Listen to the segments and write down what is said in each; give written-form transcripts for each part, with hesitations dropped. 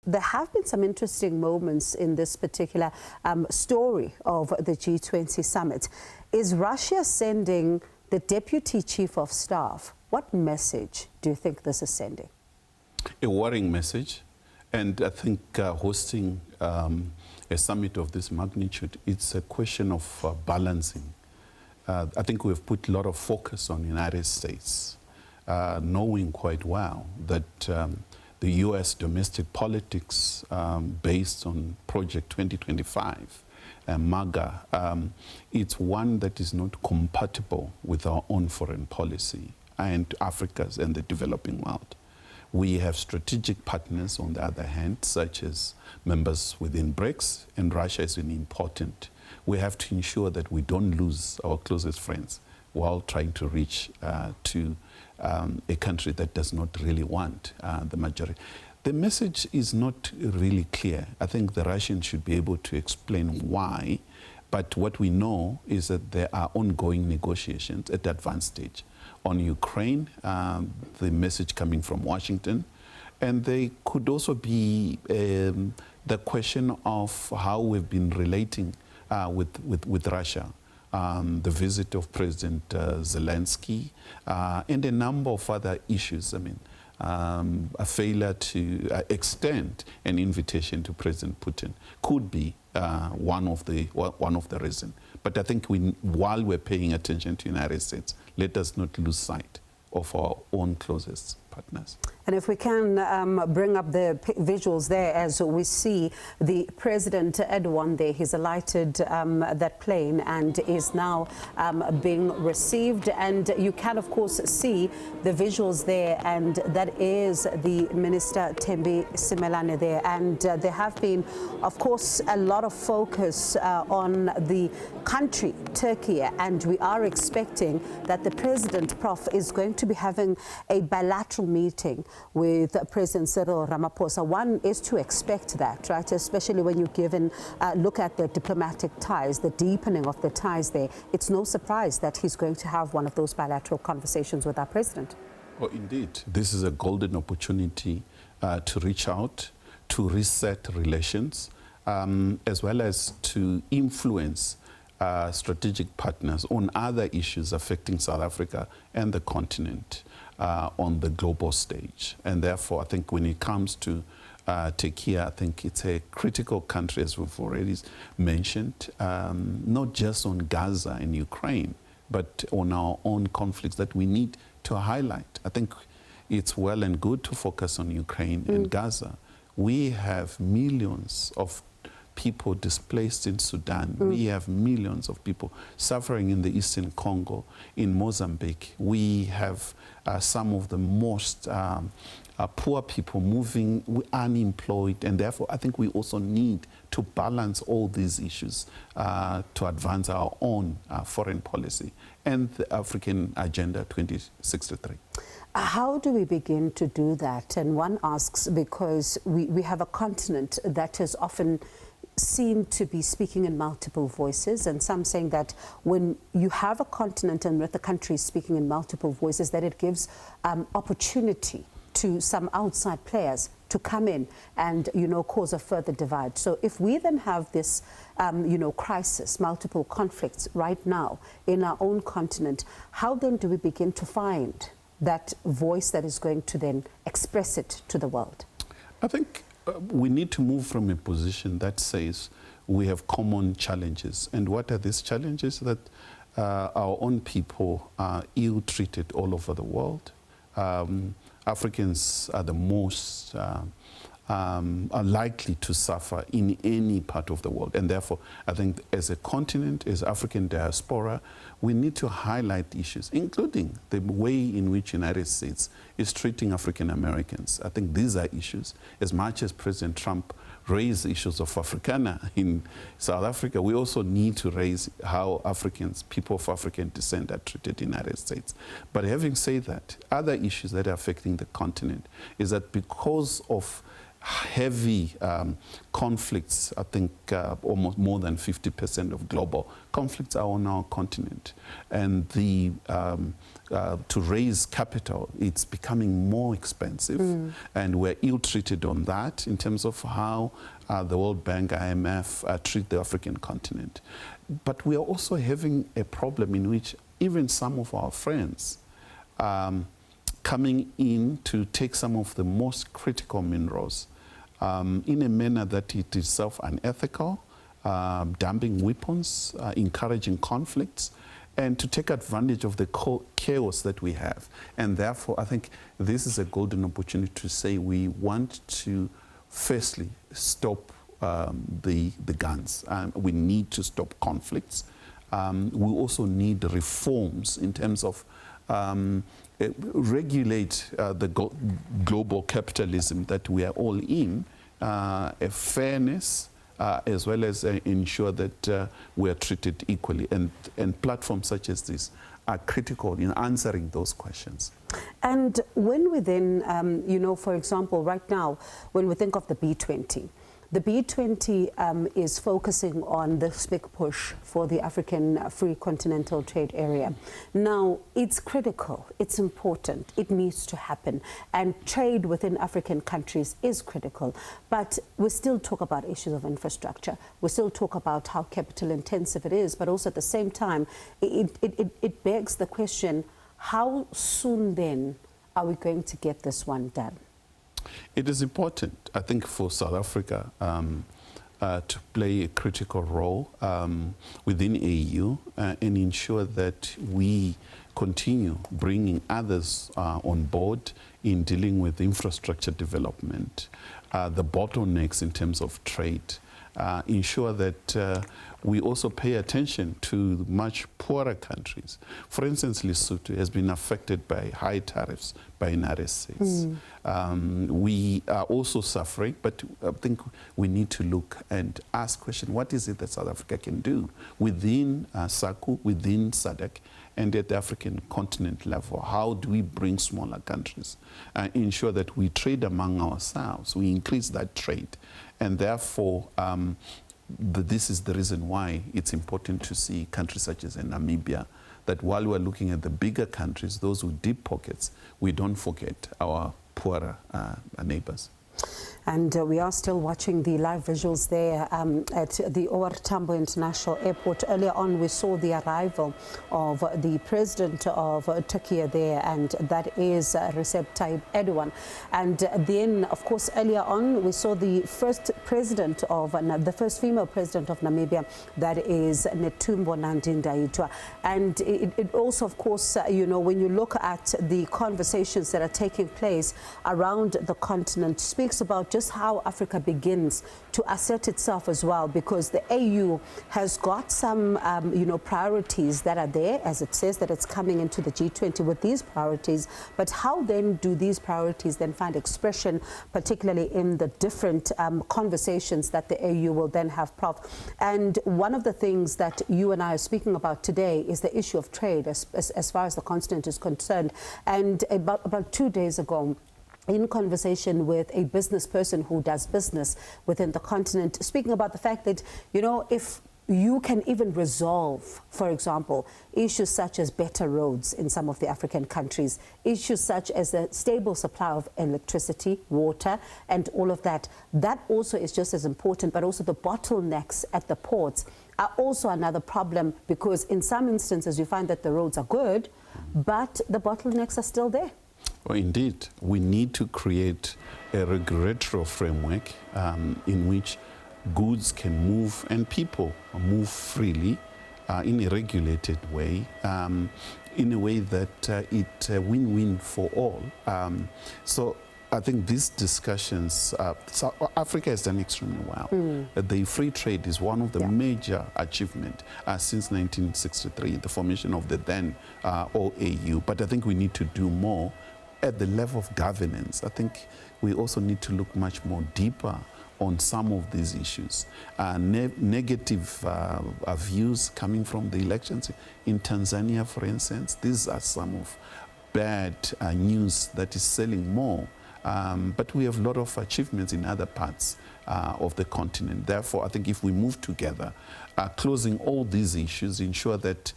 there have been some interesting moments in this particular story of the G20 summit. Is Russia sending the Deputy Chief of Staff? What message do you think this is sending? A worrying message. And I think hosting a summit of this magnitude, it's a question of balancing. I think we've put a lot of focus on the United States, knowing quite well that the U.S. domestic politics based on Project 2025, MAGA, it's one that is not compatible with our own foreign policy and Africa's and the developing world. We have strategic partners on the other hand, such as members within BRICS, and Russia is an important. We have to ensure that we don't lose our closest friends while trying to reach to a country that does not really want the majority. The message is not really clear. I think the Russians should be able to explain why, but what we know is that there are ongoing negotiations at the advanced stage. On Ukraine, the message coming from Washington, and they could also be the question of how we've been relating with Russia. The visit of President Zelensky, and a number of other issues. I mean, a failure to extend an invitation to President Putin could be one of the reasons. But I think while we're paying attention to the United States, let us not lose sight of our own closest partners. And if we can bring up the visuals there as we see the President Erdogan there, he's alighted that plane and is now being received. And you can, of course, see the visuals there, and that is the Minister Thembi Simelane there. And there have been, of course, a lot of focus on the country, Turkey, and we are expecting that the President, Prof, is going to be having a bilateral meeting with President Cyril Ramaphosa. One is to expect that, right? Especially when you look at the diplomatic ties, the deepening of the ties there. It's no surprise that he's going to have one of those bilateral conversations with our president. Well, indeed, this is a golden opportunity to reach out, to reset relations, as well as to influence strategic partners on other issues affecting South Africa and the continent on the global stage. And therefore, I think when it comes to Turkey, I think it's a critical country, as we've already mentioned, not just on Gaza and Ukraine, but on our own conflicts that we need to highlight. I think it's well and good to focus on Ukraine and Gaza. We have millions of people displaced in Sudan. We have millions of people suffering in the Eastern Congo, in Mozambique. We have some of the most poor people moving, unemployed, and therefore I think we also need to balance all these issues to advance our own foreign policy and the African Agenda 2063. How do we begin to do that? And one asks because we have a continent that is often seem to be speaking in multiple voices, and some saying that when you have a continent and with the country speaking in multiple voices, that it gives opportunity to some outside players to come in and, cause a further divide. So if we then have this, crisis, multiple conflicts right now in our own continent, how then do we begin to find that voice that is going to then express it to the world? I think we need to move from a position that says we have common challenges. And what are these challenges? That our own people are ill-treated all over the world. Africans are the most are likely to suffer in any part of the world. And therefore, I think as a continent, as African diaspora, we need to highlight issues, including the way in which the United States is treating African Americans. I think these are issues. As much as President Trump raised issues of Africana in South Africa, we also need to raise how Africans, people of African descent, are treated in the United States. But having said that, other issues that are affecting the continent is that because of heavy conflicts. I think almost more than 50% of global conflicts are on our continent. And to raise capital, it's becoming more expensive. And we're ill-treated on that in terms of how the World Bank, IMF treat the African continent. But we are also having a problem in which even some of our friends coming in to take some of the most critical minerals in a manner that it is self-unethical, dumping weapons, encouraging conflicts, and to take advantage of the chaos that we have. And therefore, I think this is a golden opportunity to say we want to, firstly, stop the guns. We need to stop conflicts. We also need reforms in terms of regulate the global capitalism that we are all in, a fairness, as well as ensure that we are treated equally. And platforms such as this are critical in answering those questions. And when we then, you know, for example, right now, when we think of the B20, the B20 is focusing on this big push for the African Free Continental Trade Area. Now, it's critical, it's important, it needs to happen, and trade within African countries is critical. But we still talk about issues of infrastructure, we still talk about how capital intensive it is, but also at the same time, it begs the question, how soon then are we going to get this one done? It is important, I think, for South Africa to play a critical role within AU and ensure that we continue bringing others on board in dealing with infrastructure development, the bottlenecks in terms of trade, ensure that we also pay attention to much poorer countries. For instance, Lesotho has been affected by high tariffs by United States. We are also suffering, but I think we need to look and ask questions, what is it that South Africa can do within SACU, within SADC, and at the African continent level? How do we bring smaller countries, ensure that we trade among ourselves, we increase that trade, and therefore this is the reason why it's important to see countries such as Namibia, that while we're looking at the bigger countries, those with deep pockets, we don't forget our poorer neighbors. And we are still watching the live visuals there at the OR Tambo International Airport. Earlier on, we saw the arrival of the president of Turkey there, and that is Recep Tayyip Erdogan. And then, of course, earlier on, we saw the first president of, the first female president of Namibia, that is Netumbo Nandi-Ndaitwah. And it also, of course, you know, when you look at the conversations that are taking place around the continent, speaks about just how Africa begins to assert itself as well, because the AU has got some, you know, priorities that are there, as it says that it's coming into the G20 with these priorities. But how then do these priorities then find expression, particularly in the different conversations that the AU will then have, Prof? And one of the things that you and I are speaking about today is the issue of trade as far as the continent is concerned. And about 2 days ago, in conversation with a business person who does business within the continent, speaking about the fact that, you know, if you can even resolve, for example, issues such as better roads in some of the African countries, issues such as a stable supply of electricity, water, and all of that, that also is just as important. But also the bottlenecks at the ports are also another problem, because in some instances you find that the roads are good, but the bottlenecks are still there. Well, indeed, we need to create a regulatory framework in which goods can move and people move freely in a regulated way, in a way that it's a win-win for all. So I think these discussions, South Africa has done extremely well. The free trade is one of the major achievements since 1963, the formation of the then OAU. But I think we need to do more at the level of governance. I think we also need to look much more deeper on some of these issues. Negative views coming from the elections in Tanzania, for instance, these are some of bad news that is selling more But we have a lot of achievements in other parts of the continent. Therefore, I think if we move together, closing all these issues, ensure that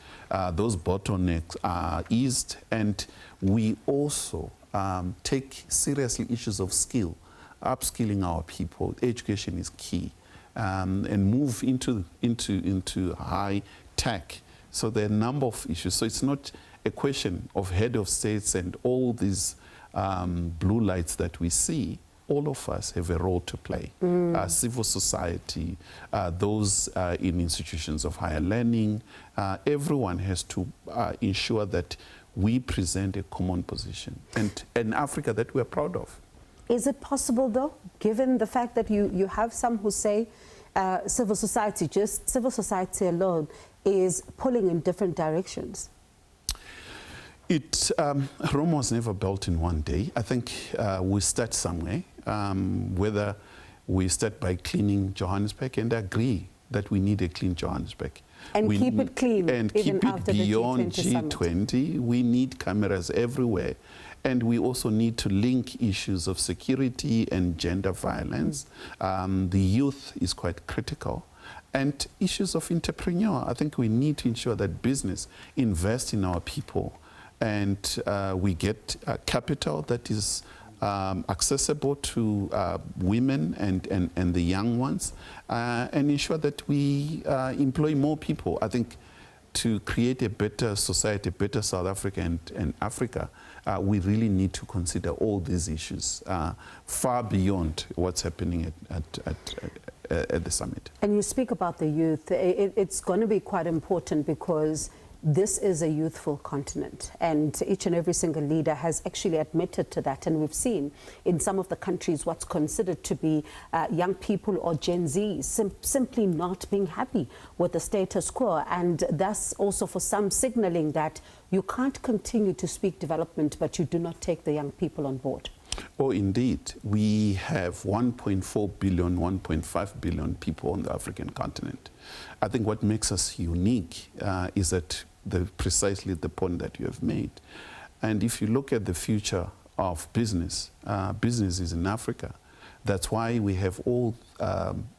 those bottlenecks are eased, and we also take seriously issues of skill, upskilling our people. Education is key, and move into high tech. So there are a number of issues. So it's not a question of head of states and all these blue lights that we see. All of us have a role to play. Civil society, those in institutions of higher learning, everyone has to ensure that we present a common position and an Africa that we're proud of. Is it possible, though, given the fact that you have some who say civil society alone is pulling in different directions? Rome was never built in one day. I think we start somewhere, whether we start by cleaning Johannesburg, and agree that we need a clean Johannesburg. And keep it clean, and even keep it after beyond the G20 G20. We need cameras everywhere. And we also need to link issues of security and gender violence. The youth is quite critical. And issues of entrepreneur. I think we need to ensure that business invest in our people, and we get capital that is accessible to women and the young ones, and ensure that we employ more people. I think to create a better society, better South Africa and Africa, we really need to consider all these issues far beyond what's happening at the summit. And you speak about the youth. It's going to be quite important because this is a youthful continent, and each and every single leader has actually admitted to that. And we've seen in some of the countries what's considered to be young people or Gen Z simply not being happy with the status quo, and thus also for some signaling that you can't continue to speak development but you do not take the young people on board. Oh, indeed. We have 1.4 billion, 1.5 billion people on the African continent. I think what makes us unique is that precisely the point that you have made. And if you look at the future of business, business is in Africa. That's why we have all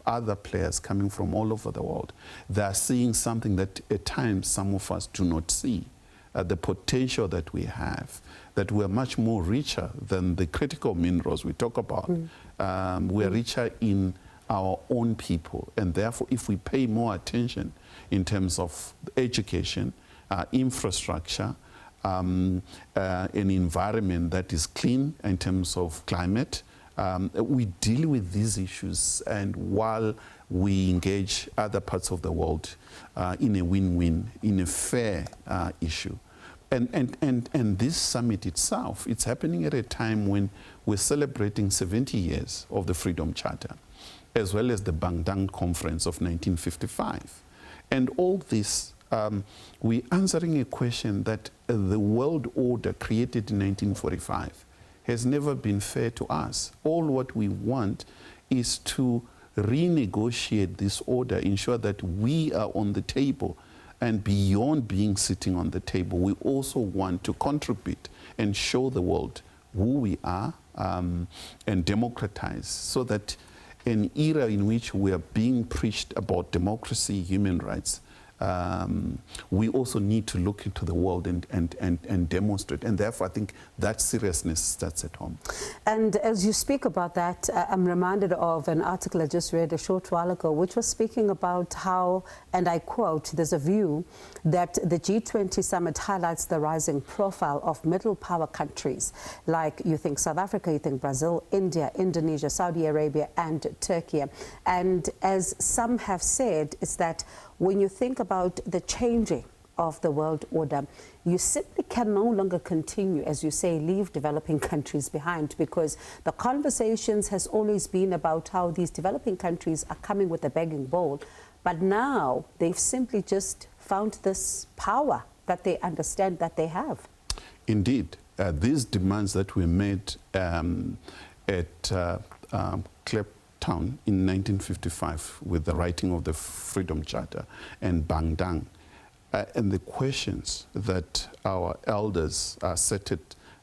other players coming from all over the world. They are seeing something that at times some of us do not see. The potential that we have, that we are much more richer than the critical minerals we talk about. We are richer in our own people, and therefore if we pay more attention in terms of education, infrastructure, an environment that is clean in terms of climate, we deal with these issues, and while we engage other parts of the world in a win-win, in a fair issue. And this summit itself, it's happening at a time when we're celebrating 70 years of the Freedom Charter, as well as the Bandung Conference of 1955. And all this, we're answering a question that the world order created in 1945 has never been fair to us. All what we want is to renegotiate this order, ensure that we are on the table, and beyond being sitting on the table, we also want to contribute and show the world who we are, and democratize, so that an era in which we are being preached about democracy, human rights, we also need to look into the world and demonstrate. And therefore, I think that seriousness starts at home. And as you speak about that, I'm reminded of an article I just read a short while ago, which was speaking about how, and I quote, there's a view that the G20 summit highlights the rising profile of middle power countries, like you think South Africa, you think Brazil, India, Indonesia, Saudi Arabia, and Turkey. And as some have said, is that when you think about the changing of the world order, you simply can no longer continue, as you say, leave developing countries behind, because the conversations has always been about how these developing countries are coming with a begging bowl, but now they've simply just found this power that they understand that they have. Indeed. These demands that were made at Town in 1955 with the writing of the Freedom Charter and Bandung, and the questions that our elders set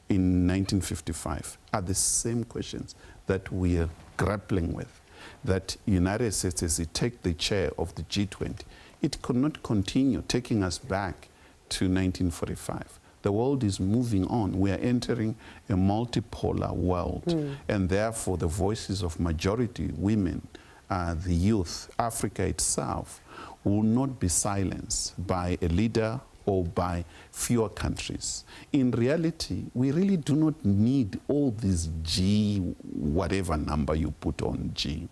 in 1955 are the same questions that we are grappling with. That United States, as it take the chair of the G20, it could not continue taking us back to 1945. The world is moving on. We are entering a multipolar world, and therefore the voices of majority women, the youth, Africa itself, will not be silenced by a leader or by fewer countries. In reality, we really do not need all these G, whatever number you put on G,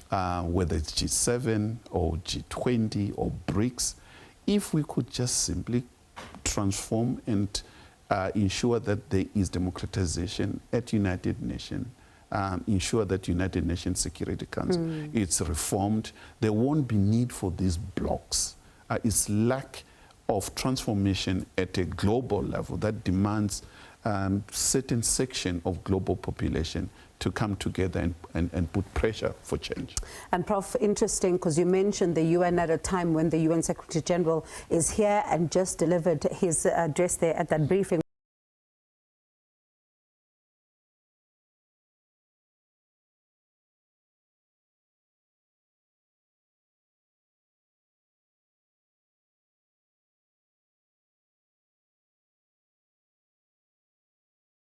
whether it's G7 or G20 or BRICS, if we could just simply transform and ensure that there is democratization at United Nations, ensure that United Nations Security Council it's reformed, there won't be need for these blocks. It's lack of transformation at a global level that demands certain section of global population to come together and put pressure for change. And Prof, interesting, because you mentioned the UN at a time when the UN Secretary General is here and just delivered his address there at that briefing.